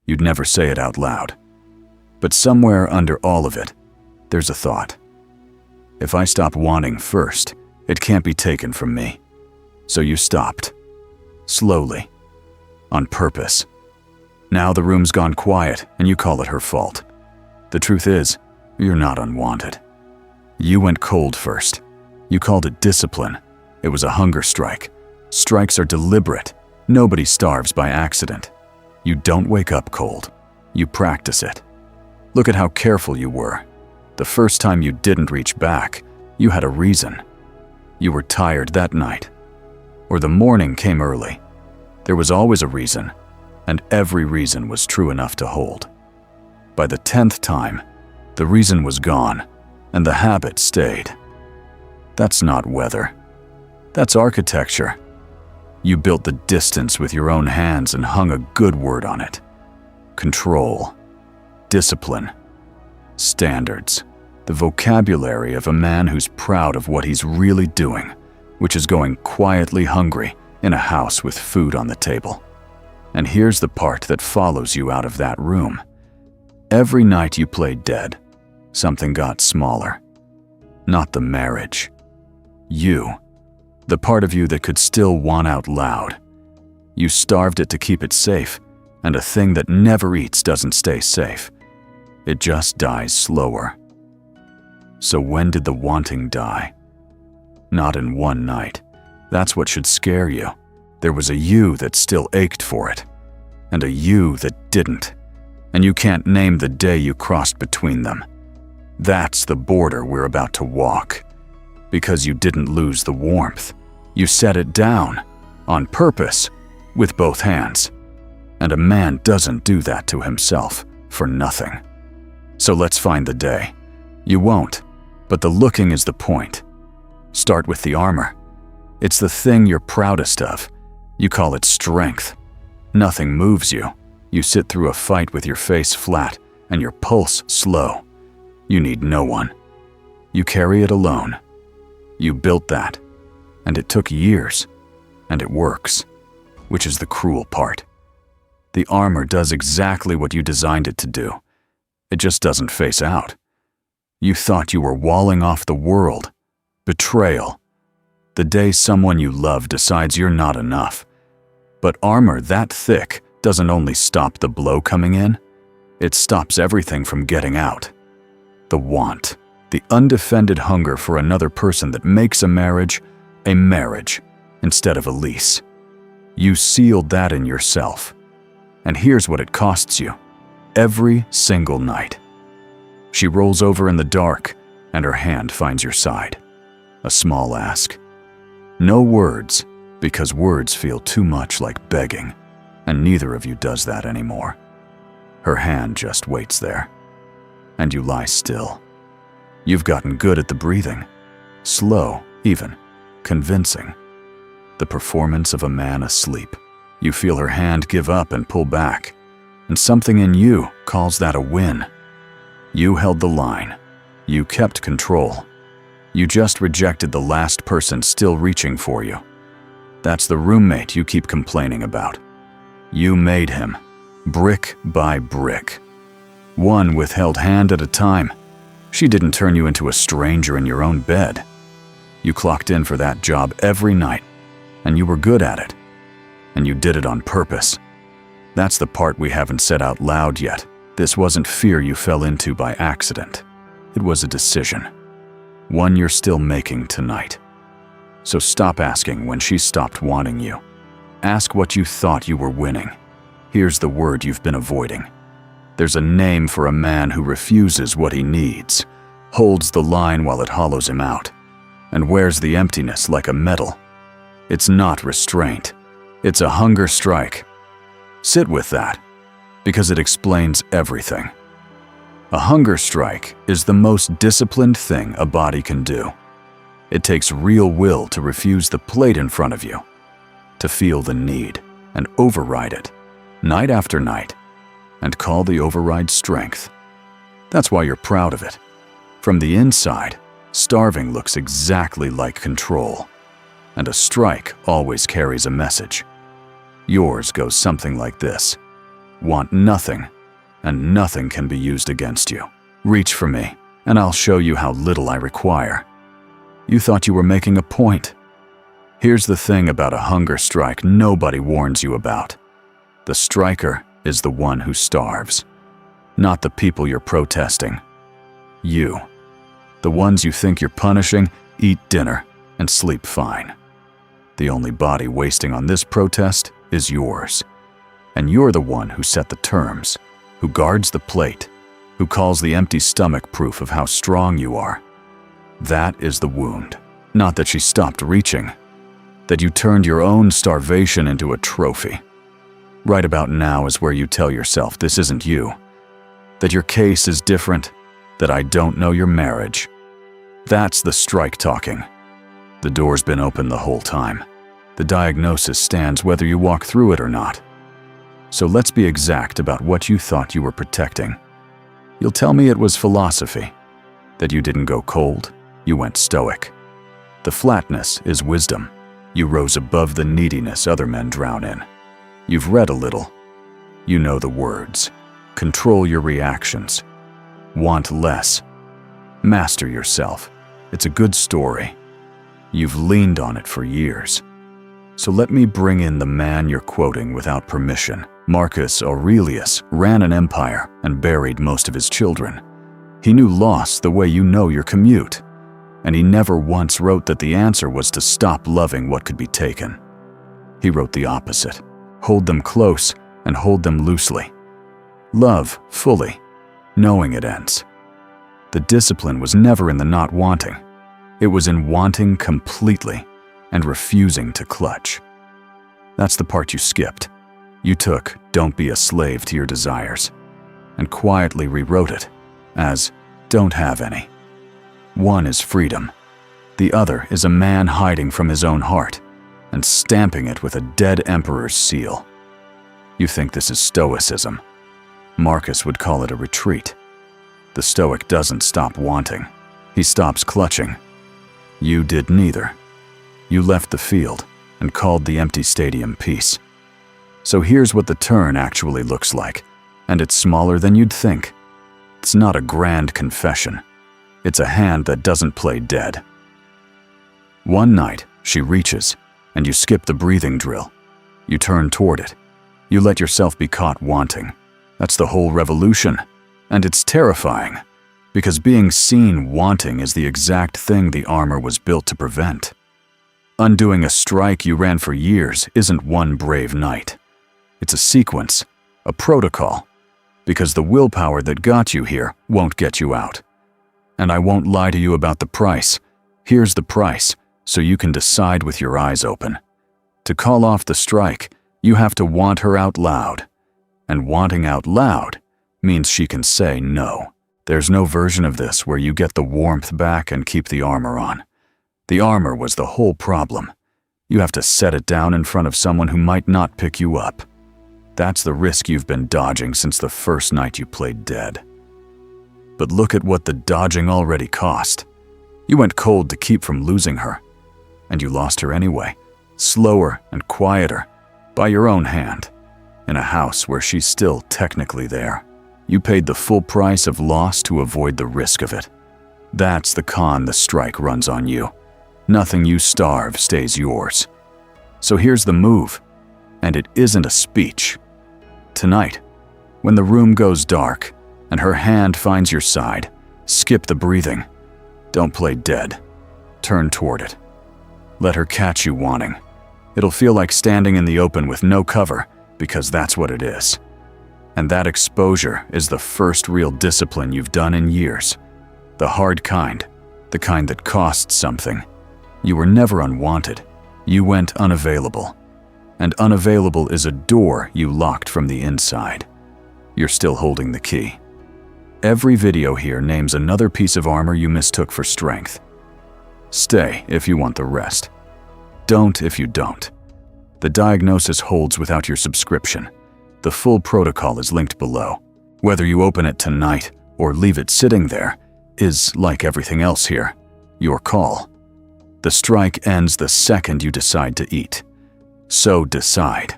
You'd never say it out loud. But somewhere under all of it, there's a thought. If I stop wanting first, it can't be taken from me. So you stopped. Slowly. On purpose. Now the room's gone quiet and you call it her fault. The truth is, you're not unwanted. You went cold first. You called it discipline. It was a hunger strike. Strikes are deliberate. Nobody starves by accident. You don't wake up cold. You practice it. Look at how careful you were. The first time you didn't reach back, you had a reason. You were tired that night. Or the morning came early. There was always a reason, and every reason was true enough to hold. By the 10th time, the reason was gone, and the habit stayed. That's not weather. That's architecture. You built the distance with your own hands and hung a good word on it. Control. Discipline. Standards. The vocabulary of a man who's proud of what he's really doing, which is going quietly hungry in a house with food on the table. And here's the part that follows you out of that room. Every night you played dead, something got smaller. Not the marriage. You. The part of you that could still want out loud. You starved it to keep it safe, and a thing that never eats doesn't stay safe. It just dies slower. So when did the wanting die? Not in one night. That's what should scare you. There was a you that still ached for it, and a you that didn't. And you can't name the day you crossed between them. That's the border we're about to walk. Because you didn't lose the warmth. You set it down, on purpose, with both hands. And a man doesn't do that to himself, for nothing. So let's find the day. You won't, but the looking is the point. Start with the armor. It's the thing you're proudest of. You call it strength. Nothing moves you. You sit through a fight with your face flat and your pulse slow. You need no one. You carry it alone. You built that. And it took years. And it works. Which is the cruel part. The armor does exactly what you designed it to do. It just doesn't face out. You thought you were walling off the world. Betrayal. The day someone you love decides you're not enough. But armor that thick doesn't only stop the blow coming in, it stops everything from getting out. The want, the undefended hunger for another person that makes a marriage instead of a lease. You sealed that in yourself. And here's what it costs you. Every single night. She rolls over in the dark, and her hand finds your side. A small ask. No words, because words feel too much like begging, and neither of you does that anymore. Her hand just waits there. And you lie still. You've gotten good at the breathing. Slow, even. Convincing. The performance of a man asleep. You feel her hand give up and pull back, and something in you calls that a win. You held the line. You kept control. You just rejected the last person still reaching for you. That's the roommate you keep complaining about. You made him, brick by brick. One withheld hand at a time. She didn't turn you into a stranger in your own bed. You clocked in for that job every night, and you were good at it. And you did it on purpose. That's the part we haven't said out loud yet. This wasn't fear you fell into by accident. It was a decision. One you're still making tonight. So stop asking when she stopped wanting you. Ask what you thought you were winning. Here's the word you've been avoiding. There's a name for a man who refuses what he needs, holds the line while it hollows him out, and wears the emptiness like a medal. It's not restraint. It's a hunger strike. Sit with that, because it explains everything. A hunger strike is the most disciplined thing a body can do. It takes real will to refuse the plate in front of you, to feel the need and override it, night after night, and call the override strength. That's why you're proud of it. From the inside, starving looks exactly like control, and a strike always carries a message. Yours goes something like this. want nothing, and nothing can be used against you. Reach for me, and I'll show you how little I require. You thought you were making a point. Here's the thing about a hunger strike nobody warns you about. The striker is the one who starves, not the people you're protesting. You, the ones you think you're punishing, eat dinner and sleep fine. The only body wasting on this protest is yours. And you're the one who set the terms, who guards the plate, who calls the empty stomach proof of how strong you are. That is the wound. Not that she stopped reaching, that you turned your own starvation into a trophy. Right about now is where you tell yourself this isn't you, that your case is different, that I don't know your marriage. That's the strike talking. The door's been open the whole time. The diagnosis stands whether you walk through it or not. So let's be exact about what you thought you were protecting. You'll tell me it was philosophy, that you didn't go cold, you went stoic. The flatness is wisdom. You rose above the neediness other men drown in. You've read a little. You know the words. Control your reactions. Want less. Master yourself. It's a good story. You've leaned on it for years. So let me bring in the man you're quoting without permission. Marcus Aurelius ran an empire and buried most of his children. He knew loss the way you know your commute. And he never once wrote that the answer was to stop loving what could be taken. He wrote the opposite. Hold them close and hold them loosely. Love fully, knowing it ends. The discipline was never in the not wanting. It was in wanting completely and refusing to clutch. That's the part you skipped. You took "don't be a slave to your desires" and quietly rewrote it as "don't have any." One is freedom. The other is a man hiding from his own heart and stamping it with a dead emperor's seal. You think this is Stoicism. Marcus would call it a retreat. The Stoic doesn't stop wanting. He stops clutching. You did neither. You left the field and called the empty stadium peace. So here's what the turn actually looks like, and it's smaller than you'd think. It's not a grand confession. It's a hand that doesn't play dead. One night, she reaches, and you skip the breathing drill. You turn toward it. You let yourself be caught wanting. That's the whole revolution. And it's terrifying, because being seen wanting is the exact thing the armor was built to prevent. Undoing a strike you ran for years isn't one brave night. It's a sequence, a protocol, because the willpower that got you here won't get you out. And I won't lie to you about the price. Here's the price, so you can decide with your eyes open. To call off the strike, you have to want her out loud. And wanting out loud means she can say no. There's no version of this where you get the warmth back and keep the armor on. The armor was the whole problem. You have to set it down in front of someone who might not pick you up. That's the risk you've been dodging since the first night you played dead. But look at what the dodging already cost. You went cold to keep from losing her. And you lost her anyway, slower and quieter, by your own hand, in a house where she's still technically there. You paid the full price of loss to avoid the risk of it. That's the con the strike runs on you. Nothing you starve stays yours. So here's the move, and it isn't a speech. Tonight, when the room goes dark and her hand finds your side, skip the breathing. Don't play dead. Turn toward it. Let her catch you wanting. It'll feel like standing in the open with no cover, because that's what it is. And that exposure is the first real discipline you've done in years. The hard kind, the kind that costs something. You were never unwanted. You went unavailable. And unavailable is a door you locked from the inside. You're still holding the key. Every video here names another piece of armor you mistook for strength. Stay if you want the rest. Don't if you don't. The diagnosis holds without your subscription. The full protocol is linked below. Whether you open it tonight or leave it sitting there is, like everything else here, your call. The strike ends the second you decide to eat. So decide.